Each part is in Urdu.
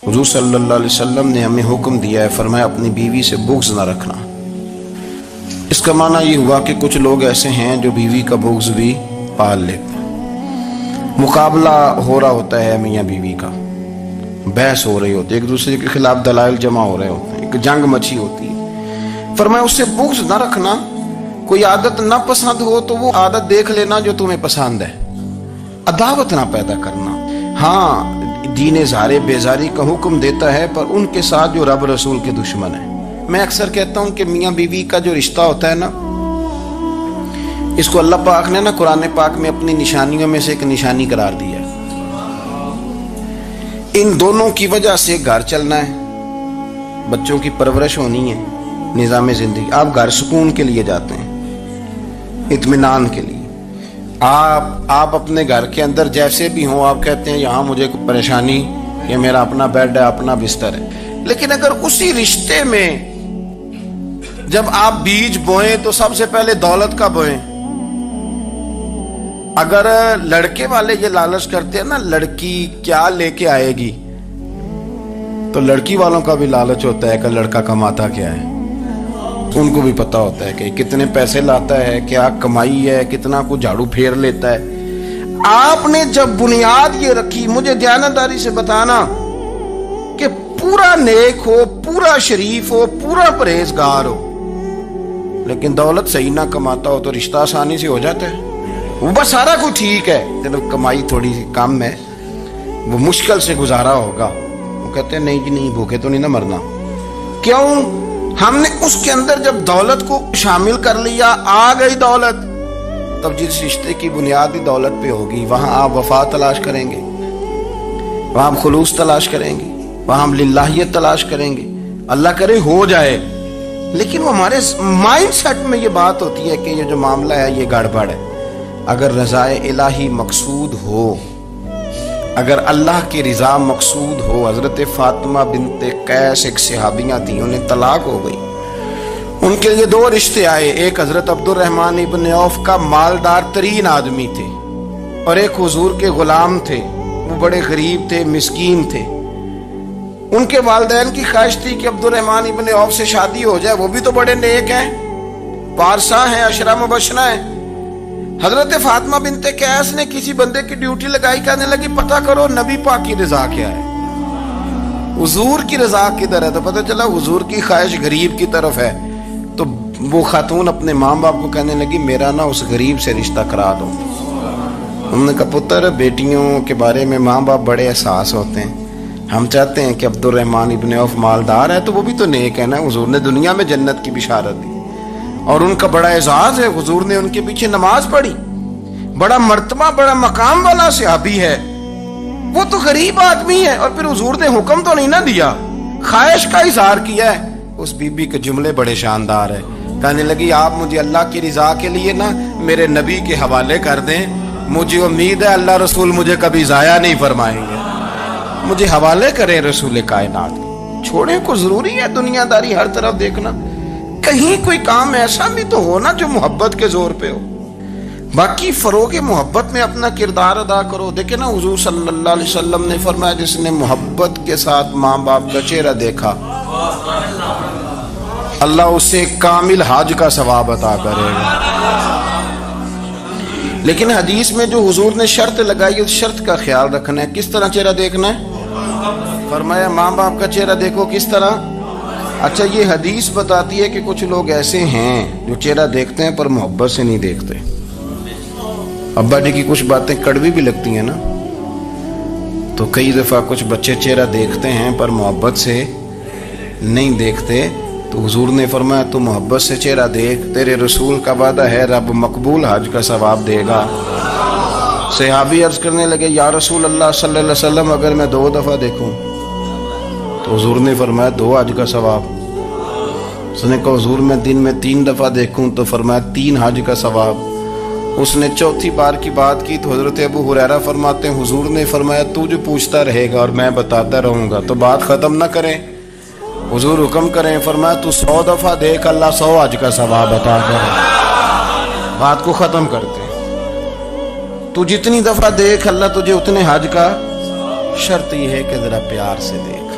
حضور صلی اللہ علیہ وسلم نے ہمیں حکم دیا ہے، فرمایا اپنی بیوی سے بغض نہ رکھنا۔ اس کا معنی یہ ہوا کہ کچھ لوگ ایسے ہیں جو بیوی کا بغض بھی پال لیتے ہیں۔ مقابلہ ہو رہا ہوتا ہے میاں بیوی کا، بحث ہو رہی ہوتی ہے، ایک دوسرے کے خلاف دلائل جمع ہو رہے ہوتے ہیں، ایک جنگ مچی ہوتی ہے۔ فرمایا اس سے بغض نہ رکھنا، کوئی عادت نہ پسند ہو تو وہ عادت دیکھ لینا جو تمہیں پسند ہے، عداوت نہ پیدا کرنا۔ ہاں دین اظہار بیزاری کا حکم دیتا ہے، پر ان کے ساتھ جو رب رسول کے دشمن ہیں۔ میں اکثر کہتا ہوں کہ میاں بیوی کا جو رشتہ ہوتا ہے نا، اس کو اللہ پاک نے نا قرآن پاک میں اپنی نشانیوں میں سے ایک نشانی قرار دیا ہے۔ ان دونوں کی وجہ سے گھر چلنا ہے، بچوں کی پرورش ہونی ہے، نظام زندگی۔ آپ گھر سکون کے لیے جاتے ہیں، اطمینان کے لیے۔ آپ اپنے گھر کے اندر جیسے بھی ہوں، آپ کہتے ہیں یہاں مجھے کوئی پریشانی، یہ میرا اپنا بیڈ ہے، اپنا بستر ہے۔ لیکن اگر اسی رشتے میں جب آپ بیج بوئیں تو سب سے پہلے دولت کا بوئیں۔ اگر لڑکے والے یہ لالچ کرتے ہیں نا لڑکی کیا لے کے آئے گی، تو لڑکی والوں کا بھی لالچ ہوتا ہے کہ لڑکا کماتا کیا ہے۔ ان کو بھی پتہ ہوتا ہے کہ کتنے پیسے لاتا ہے، کیا کمائی ہے، کتنا کو جھاڑو پھیر لیتا ہے۔ آپ نے جب بنیاد یہ رکھی، مجھے دیانتداری سے بتانا کہ پورا نیک ہو، پورا شریف ہو، پورا پرہیزگار ہو، لیکن دولت صحیح نہ کماتا ہو تو رشتہ آسانی سے ہو جاتا ہے۔ وہ بس سارا کچھ ٹھیک ہے، چلو کمائی تھوڑی سی کم ہے، وہ مشکل سے گزارا ہوگا، وہ کہتے ہیں نہیں جی نہیں، بھوکے تو نہیں نہ مرنا۔ کیوں؟ ہم نے اس کے اندر جب دولت کو شامل کر لیا، آ گئی دولت، تب جس رشتے کی بنیادی دولت پہ ہوگی وہاں آپ وفا تلاش کریں گے، وہاں آپ خلوص تلاش کریں گے، وہاں ہم للہیت تلاش کریں گے۔ اللہ کرے ہو جائے، لیکن وہ ہمارے مائنڈ سیٹ میں یہ بات ہوتی ہے کہ یہ جو معاملہ ہے یہ گڑبڑ ہے۔ اگر رضا الہی مقصود ہو، اگر اللہ کی رضا مقصود ہو، حضرت فاطمہ بنت قیس ایک صحابیہ تھی، انہیں طلاق ہو گئی، ان کے لیے دو رشتے آئے، ایک حضرت عبد الرحمن ابن عوف کا مالدار ترین آدمی تھے، اور ایک حضور کے غلام تھے، وہ بڑے غریب تھے، مسکین تھے۔ ان کے والدین کی خواہش تھی کہ عبد الرحمن ابن عوف سے شادی ہو جائے، وہ بھی تو بڑے نیک ہیں، پارسا ہیں، عشرہ مبشرہ ہیں۔ حضرت فاطمہ بنت قیس نے کسی بندے کی ڈیوٹی لگائی، کہنے لگی پتہ کرو نبی پاک کی رضا کیا ہے، حضور کی رضا کدھر ہے۔ تو پتہ چلا حضور کی خواہش غریب کی طرف ہے، تو وہ خاتون اپنے ماں باپ کو کہنے لگی میرا نا اس غریب سے رشتہ کرا دو۔ انہوں نے کہا پتر، بیٹیوں کے بارے میں ماں باپ بڑے احساس ہوتے ہیں، ہم چاہتے ہیں کہ عبد الرحمن ابن عوف مالدار ہے تو وہ بھی تو نیک ہے نا، حضور نے دنیا میں جنت کی بشارت دی، اور ان کا بڑا اعزاز ہے، حضور نے ان کے پیچھے نماز پڑھی، بڑا مرتبہ بڑا مقام والا صحابی ہے، وہ تو غریب آدمی ہے، اور پھر حضور نے حکم تو نہیں نہ دیا، خواہش کا اظہار کیا ہے۔ اس بی بی کے جملے بڑے شاندار ہیں، کہنے لگی آپ مجھے اللہ کی رضا کے لیے نا میرے نبی کے حوالے کر دیں، مجھے امید ہے اللہ رسول مجھے کبھی ضائع نہیں فرمائیں گے، مجھے حوالے کریں رسول کائنات۔ چھوڑیں کو ضروری ہے دنیا داری ہر طرف دیکھنا، کہیں کوئی کام ایسا بھی تو ہو نا جو محبت کے زور پہ ہو، باقی فروغ محبت میں اپنا کردار ادا کرو۔ دیکھیں نا حضور صلی اللہ علیہ وسلم نے فرمایا جس نے محبت کے ساتھ ماں باپ کا چہرہ دیکھا، اللہ اسے کامل حج کا ثواب عطا کرے گا۔ لیکن حدیث میں جو حضور نے شرط لگائی اس شرط کا خیال رکھنا ہے، کس طرح چہرہ دیکھنا ہے؟ فرمایا ماں باپ کا چہرہ دیکھو، کس طرح؟ اچھا یہ حدیث بتاتی ہے کہ کچھ لوگ ایسے ہیں جو چہرہ دیکھتے ہیں پر محبت سے نہیں دیکھتے۔ ابا جی کی کچھ باتیں کڑوی بھی لگتی ہیں نا، تو کئی دفعہ کچھ بچے چہرہ دیکھتے ہیں پر محبت سے نہیں دیکھتے، تو حضور نے فرمایا تو محبت سے چہرہ دیکھ، تیرے رسول کا وعدہ ہے رب مقبول حج کا ثواب دے گا۔ صحابی عرض کرنے لگے یا رسول اللہ صلی اللہ علیہ وسلم اگر میں 2 دفعہ دیکھوں؟ تو حضور نے فرمایا 2 حج کا ثواب۔ اس نے کہا حضور میں دن میں 3 دفعہ دیکھوں؟ تو فرمایا 3 حج کا ثواب۔ اس نے چوتھی بار کی بات کی تو حضرت ابو ہریرہ فرماتے ہیں حضور نے فرمایا تو جو پوچھتا رہے گا اور میں بتاتا رہوں گا تو بات ختم نہ کریں۔ حضور حکم کریں، فرمایا تو 100 دفعہ دیکھ، اللہ 100 حج کا ثواب عطا کرے۔ بات کو ختم کرتے ہیں، تو جتنی دفعہ دیکھ اللہ تجھے اتنے حج کا، شرط یہ ہے کہ ذرا پیار سے دیکھ۔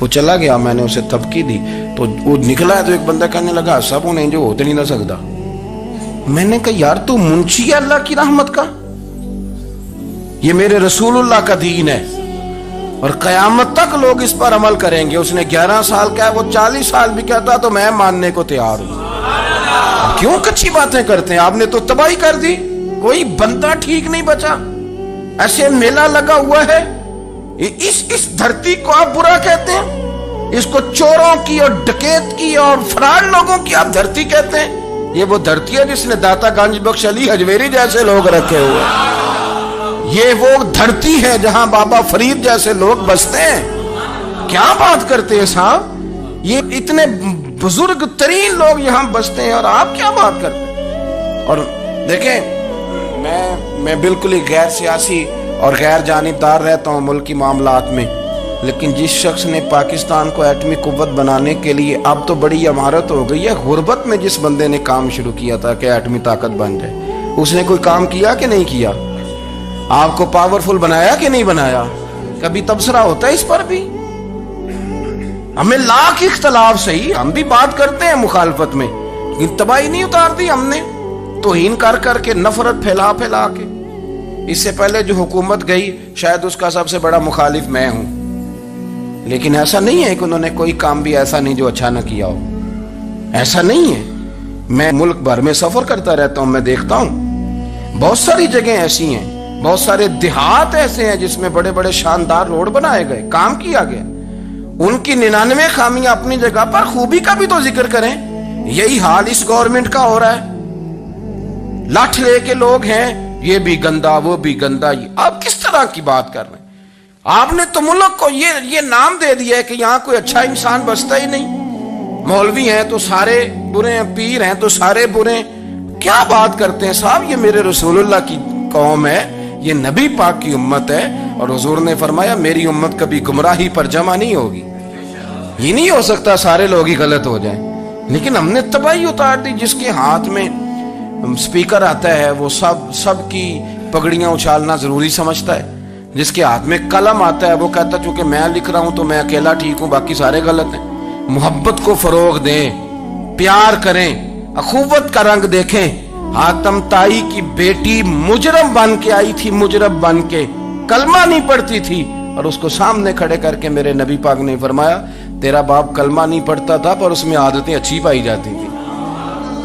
وہ چلا گیا, میں نے اسے تھپکی دی تو وہ نکلا ہے, تو ایک بندہ کہنے لگا سب انہیں جو ہوتے نہیں نہ سکتا. میں نے کہا یار تو منشی ہے اللہ کی رحمت کا, یہ میرے رسول اللہ کا دین ہے اور قیامت تک لوگ اس پر عمل کریں گے. اس نے 11 سال کا ہے, وہ 40 سال بھی کہتا تو میں ماننے کو تیار ہوں. کیوں کچھی باتیں کرتے ہیں؟ آپ نے تو تباہی کر دی, کوئی بندہ ٹھیک نہیں بچا. ایسے میلہ لگا ہوا ہے, اس دھرتی کو آپ برا کہتے ہیں, اس کو چوروں کی اور ڈکیت کی اور فرار لوگوں کی آپ دھرتی کہتے ہیں. یہ وہ دھرتی ہے جس نے داتا گنج بخش علی حجویری جیسے لوگ رکھے ہوئے. یہ وہ دھرتی ہے جہاں بابا فرید جیسے لوگ بستے ہیں. کیا بات کرتے ہیں صاحب, یہ اتنے بزرگ ترین لوگ یہاں بستے ہیں اور آپ کیا بات کرتے ہیں. اور دیکھیں میں بالکل ہی غیر سیاسی اور غیر جانبدار رہتا ہوں ملکی معاملات میں, لیکن جس شخص نے پاکستان کو ایٹمی قوت بنانے کے لیے, اب تو بڑی عمارت ہو گئی ہے, غربت میں جس بندے نے کام شروع کیا تھا کہ ایٹمی طاقت بن جائے, اس نے کوئی کام کیا کہ نہیں کیا؟ آپ کو پاورفل بنایا کہ نہیں بنایا؟ کبھی تبصرہ ہوتا ہے اس پر بھی؟ ہمیں لاکھ اختلاف صحیح, ہم بھی بات کرتے ہیں مخالفت میں, لیکن تباہی نہیں اتار دی ہم نے, توہین کر کر کے, نفرت پھیلا پھیلا کے. اس سے پہلے جو حکومت گئی شاید اس کا سب سے بڑا مخالف میں ہوں, لیکن ایسا نہیں ہے کہ انہوں نے کوئی کام بھی ایسا نہیں جو اچھا نہ کیا ہو. ایسا نہیں ہے. میں ملک بھر میں سفر کرتا رہتا ہوں, میں دیکھتا ہوں بہت ساری جگہیں ایسی ہیں, بہت سارے دیہات ایسے ہیں جس میں بڑے بڑے شاندار روڈ بنائے گئے, کام کیا گیا. ان کی 99 خامیاں اپنی جگہ پر, خوبی کا بھی تو ذکر کریں. یہی حال اس گورنمنٹ کا ہو رہا ہے. لاٹھ لے کے لوگ ہیں, یہ بھی گندا وہ بھی گندا. آپ کس طرح کی بات کر رہے ہیں؟ آپ نے تو ملک کو یہ نام دے دیا ہے کہ یہاں کوئی اچھا انسان بستا ہی نہیں. مولوی ہیں تو سارے برے ہیں, پیر ہیں تو سارے برے ہیں. کیا بات کرتے ہیں صاحب؟ یہ میرے رسول اللہ کی قوم ہے, یہ نبی پاک کی امت ہے, اور حضور نے فرمایا میری امت کبھی گمراہی پر جمع نہیں ہوگی. یہ نہیں ہو سکتا سارے لوگ ہی غلط ہو جائیں. لیکن ہم نے تباہی اتار دی. جس کے ہاتھ میں سپیکر آتا ہے وہ سب کی پگڑیاں اچھالنا ضروری سمجھتا ہے. جس کے ہاتھ میں قلم آتا ہے وہ کہتا ہے چونکہ میں لکھ رہا ہوں تو میں اکیلا ٹھیک ہوں, باقی سارے غلط ہیں. محبت کو فروغ دیں, پیار کریں, اخوت کا رنگ دیکھیں. حاتم تائی کی بیٹی مجرم بن کے آئی تھی, مجرم بن کے, کلمہ نہیں پڑھتی تھی, اور اس کو سامنے کھڑے کر کے میرے نبی پاک نے فرمایا تیرا باپ کلمہ نہیں پڑھتا تھا پر اس میں عادتیں اچھی پائی جاتی تھی,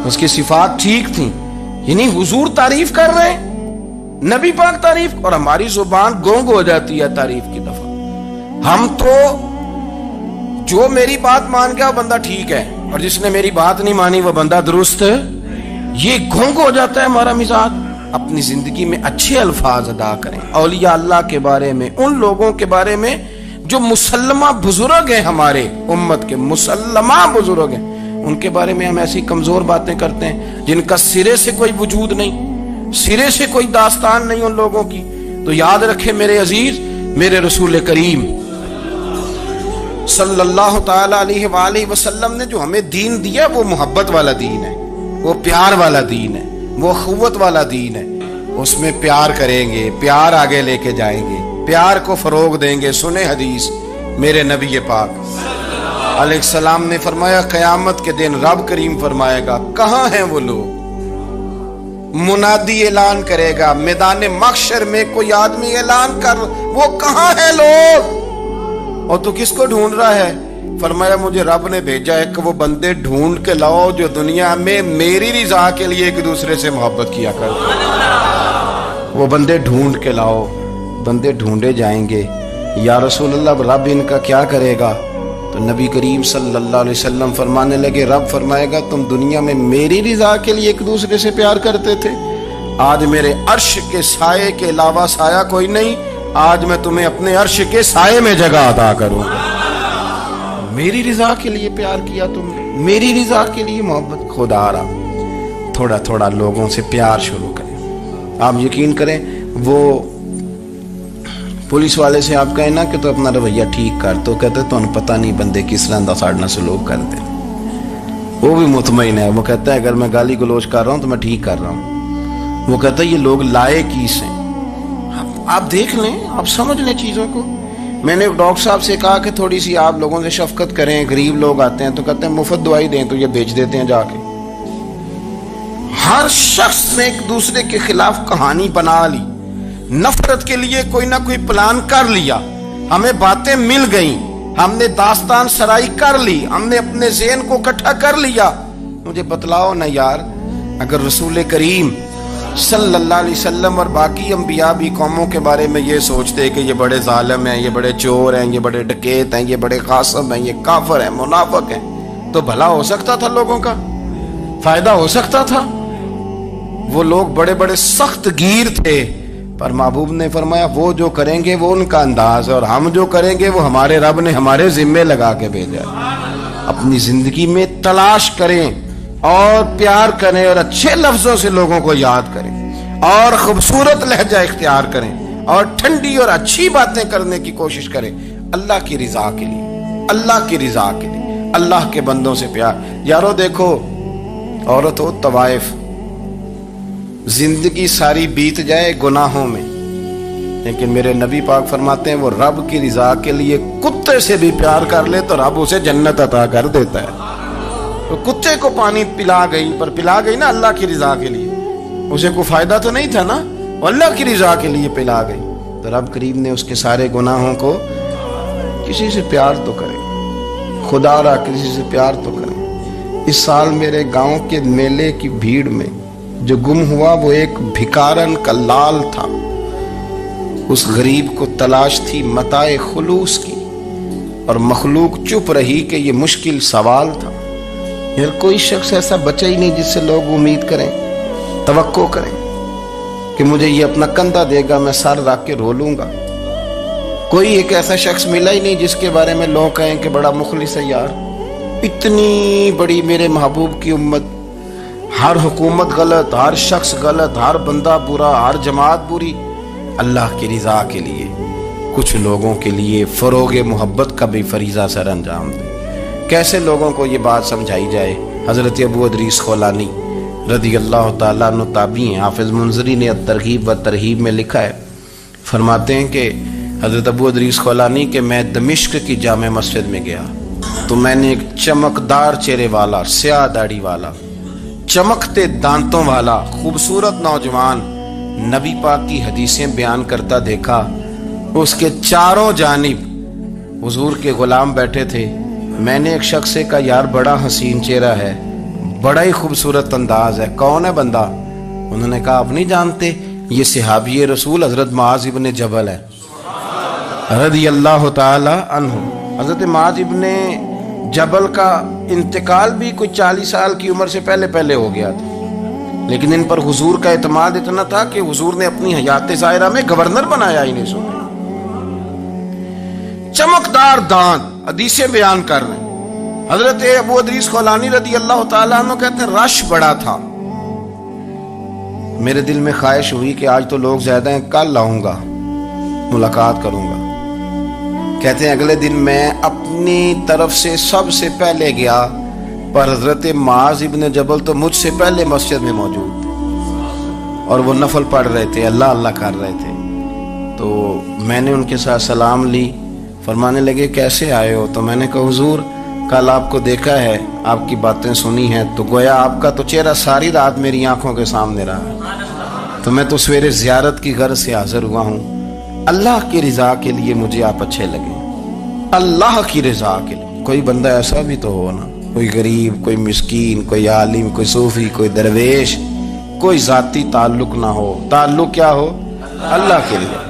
اس کی صفات ٹھیک تھیں. یعنی حضور تعریف کر رہے ہیں, نبی پاک تعریف, اور ہماری زبان گونگ ہو جاتی ہے تعریف کی دفعہ. ہم تو جو میری بات مان گیا وہ بندہ ٹھیک ہے, اور جس نے میری بات نہیں مانی وہ بندہ درست ہے. یہ گونگ ہو جاتا ہے ہمارا مزاج. اپنی زندگی میں اچھے الفاظ ادا کریں. اولیاء اللہ کے بارے میں, ان لوگوں کے بارے میں جو مسلمہ بزرگ ہیں, ہمارے امت کے مسلمہ بزرگ ہیں, ان کے بارے میں ہم ایسی کمزور باتیں کرتے ہیں جن کا سرے سے کوئی وجود نہیں, سرے سے کوئی داستان نہیں ان لوگوں کی. تو یاد رکھیں میرے عزیز, میرے رسول کریم صلی اللہ تعالی علیہ وآلہ وسلم نے جو ہمیں دین دیا وہ محبت والا دین ہے, وہ پیار والا دین ہے, وہ اخوت والا دین ہے. اس میں پیار کریں گے, پیار آگے لے کے جائیں گے, پیار کو فروغ دیں گے. سنیں حدیث میرے نبی پاک علیہ السلام نے فرمایا قیامت کے دن رب کریم فرمائے گا کہاں ہیں وہ لوگ. منادی اعلان کرے گا میدان محشر میں, کوئی آدمی اعلان کر وہ کہاں ہیں لوگ, اور تو کس کو ڈھونڈ رہا ہے؟ فرمایا مجھے رب نے بھیجا ہے کہ وہ بندے ڈھونڈ کے لاؤ جو دنیا میں میری رضا کے لیے ایک دوسرے سے محبت کیا کرتے. وہ بندے ڈھونڈ کے لاؤ. بندے ڈھونڈے جائیں گے. یا رسول اللہ رب ان کا کیا کرے گا؟ تو نبی کریم صلی اللہ علیہ وسلم فرمانے لگے رب فرمائے گا تم دنیا میں میری رضا کے لیے ایک دوسرے سے پیار کرتے تھے, آج میرے عرش کے سائے کے علاوہ سایہ کوئی نہیں, آج میں تمہیں اپنے عرش کے سائے میں جگہ عطا کروں گا. میری رضا کے لیے پیار کیا تم نے, میری رضا کے لیے محبت. خدا رہا تھوڑا تھوڑا لوگوں سے پیار شروع کریں. آپ یقین کریں وہ پولیس والے سے آپ کہیں نا کہ تو اپنا رویہ ٹھیک کر, تو کہتے تو انہیں پتہ نہیں بندے کس طرح ساڑھنا سلوک کر دیں. وہ بھی مطمئن ہے, وہ کہتا ہے اگر میں گالی گلوچ کر رہا ہوں تو میں ٹھیک کر رہا ہوں. وہ کہتا ہے یہ لوگ لائے کیس ہیں. آپ دیکھ لیں, آپ سمجھ لیں چیزوں کو. میں نے ایک ڈاکٹر صاحب سے کہا کہ تھوڑی سی آپ لوگوں سے شفقت کریں، غریب لوگ آتے ہیں تو کہتے ہیں مفت دوائی دیں، تو یہ بیچ دیتے ہیں جا کے۔ ہر شخص نے ایک دوسرے کے خلاف کہانی بنا لی، نفرت کے لیے کوئی نہ کوئی پلان کر لیا، ہمیں باتیں مل گئیں، ہم نے داستان سرائی کر لی، ہم نے اپنے ذہن کو اکٹھا کر لیا۔ مجھے بتلاؤ نا یار، اگر رسول کریم صلی اللہ علیہ وسلم اور باقی انبیاء بھی قوموں کے بارے میں یہ سوچتے کہ یہ بڑے ظالم ہیں، یہ بڑے چور ہیں، یہ بڑے ڈکیت ہیں، یہ بڑے غاصب ہیں، یہ کافر ہیں، منافق ہیں، تو بھلا ہو سکتا تھا، لوگوں کا فائدہ ہو سکتا تھا۔ وہ لوگ بڑے بڑے سخت گیر تھے، پر محبوب نے فرمایا وہ جو کریں گے وہ ان کا انداز ہے، اور ہم جو کریں گے وہ ہمارے رب نے ہمارے ذمے لگا کے بھیجا ہے۔ اپنی زندگی میں تلاش کریں اور پیار کریں اور اچھے لفظوں سے لوگوں کو یاد کریں اور خوبصورت لہجہ اختیار کریں اور ٹھنڈی اور اچھی باتیں کرنے کی کوشش کریں، اللہ کی رضا کے لیے، اللہ کی رضا کے لیے، اللہ کے بندوں سے پیار۔ یارو دیکھو، عورت ہو طوائف، زندگی ساری بیت جائے گناہوں میں، لیکن میرے نبی پاک فرماتے ہیں وہ رب کی رضا کے لیے کتے سے بھی پیار کر لے تو رب اسے جنت عطا کر دیتا ہے۔ تو کتے کو پانی پلا گئی، پر پلا گئی نا اللہ کی رضا کے لیے، اسے کوئی فائدہ تو نہیں تھا نا، اللہ کی رضا کے لیے پلا گئی، تو رب کریم نے اس کے سارے گناہوں کو، کسی سے پیار تو کریں، خدا را کسی سے پیار تو کریں۔ اس سال میرے گاؤں کے میلے کی بھیڑ میں جو گم ہوا وہ ایک بھکارن کا لال تھا، اس غریب کو تلاش تھی متاع خلوص کی، اور مخلوق چپ رہی کہ یہ مشکل سوال تھا۔ یار کوئی شخص ایسا بچا ہی نہیں جس سے لوگ امید کریں، توقع کریں کہ مجھے یہ اپنا کندھا دے گا، میں سر رکھ کے رو لوں گا۔ کوئی ایک ایسا شخص ملا ہی نہیں جس کے بارے میں لوگ کہیں کہ بڑا مخلص ہے۔ یار اتنی بڑی میرے محبوب کی امت، ہر حکومت غلط، ہر شخص غلط، ہر بندہ برا، ہر جماعت بری، اللہ کی رضا کے لیے کچھ لوگوں کے لیے فروغ محبت کا بھی فریضہ سر انجام دے۔ کیسے لوگوں کو یہ بات سمجھائی جائے؟ حضرت ابو ادریس خولانی رضی اللہ تعالیٰ عنہ تابعی ہیں، حافظ منذری نے الترغیب و ترہیب میں لکھا ہے، فرماتے ہیں کہ حضرت ابو ادریس خولانی کہ میں دمشق کی جامع مسجد میں گیا تو میں نے ایک چمکدار چہرے والا، سیاہ داڑھی والا، چمکتے دانتوں والا خوبصورت نوجوان نبی پاک کی حدیثیں بیان کرتا دیکھا۔ اس کے چاروں جانب حضور کے غلام بیٹھے تھے۔ میں نے ایک شخص سے کہا یار بڑا حسین چہرہ ہے، بڑا ہی خوبصورت انداز ہے، کون ہے بندہ؟ انہوں نے کہا آپ نہیں جانتے، یہ صحابی رسول حضرت معاذ ابن جبل ہے رضی اللہ تعالی عنہ۔ حضرت معاذ ابن جبل کا انتقال بھی کوئی 40 سال کی عمر سے پہلے ہو گیا تھا، لیکن ان پر حضور کا اعتماد اتنا تھا کہ حضور نے اپنی حیات ظاہرہ میں گورنر بنایا انہیں۔ سو چمکدار دانت، حدیثیں بیان کر رہے ہیں۔ حضرت ابو ادریس خولانی رضی اللہ تعالیٰ عنہ کہتے ہیں رش بڑا تھا، میرے دل میں خواہش ہوئی کہ آج تو لوگ زیادہ ہیں، کل آؤں گا، ملاقات کروں گا۔ کہتے ہیں اگلے دن میں اپنی طرف سے سب سے پہلے گیا، پر حضرت معاذ ابن جبل تو مجھ سے پہلے مسجد میں موجود تھے اور وہ نفل پڑھ رہے تھے، اللہ اللہ کر رہے تھے۔ تو میں نے ان کے ساتھ سلام لی، فرمانے لگے کیسے آئے ہو؟ تو میں نے کہا حضور کل آپ کو دیکھا ہے، آپ کی باتیں سنی ہیں، تو گویا آپ کا تو چہرہ ساری رات میری آنکھوں کے سامنے رہا، تو میں تو سویرے زیارت کی غرض سے حاضر ہوا ہوں۔ اللہ کی رضا کے لیے مجھے آپ اچھے لگے، اللہ کی رضا کے لیے۔ کوئی بندہ ایسا بھی تو ہو نا، کوئی غریب، کوئی مسکین، کوئی عالم، کوئی صوفی، کوئی درویش، کوئی ذاتی تعلق نہ ہو، تعلق کیا ہو؟ اللہ کے لیے۔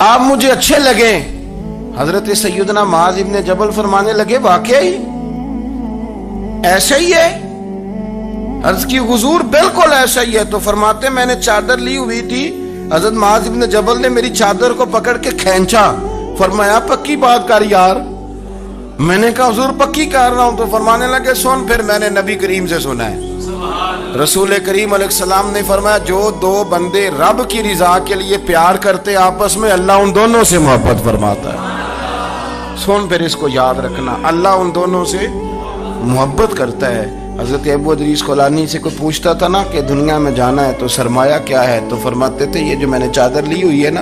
آپ مجھے اچھے لگے۔ حضرت سیدنا معاذ ابن جبل فرمانے لگے واقعی ایسا ہی ہے؟ عرض کی حضور بالکل ایسا ہی ہے۔ تو فرماتے میں نے چادر لی ہوئی تھی، حضرت معاذ ابن جبل نے میری چادر کو پکڑ کے کھینچا، فرمایا پکی بات کر یار۔ میں نے کہا حضور پکی کر رہا ہوں۔ تو فرمانے لگے سن پھر میں نے نبی کریم سے سنا ہے، رسول کریم علیہ السلام نے فرمایا جو دو بندے رب کی رضا کے لیے پیار کرتے آپس میں، اللہ ان دونوں سے محبت فرماتا ہے۔ سن پھر اس کو یاد رکھنا، اللہ ان دونوں سے محبت کرتا ہے۔ حضرت ابو ادریس خولانی سے کوئی پوچھتا تھا نا کہ دنیا میں جانا ہے تو سرمایہ کیا ہے، تو فرماتے تھے یہ جو میں نے چادر لی ہوئی ہے نا،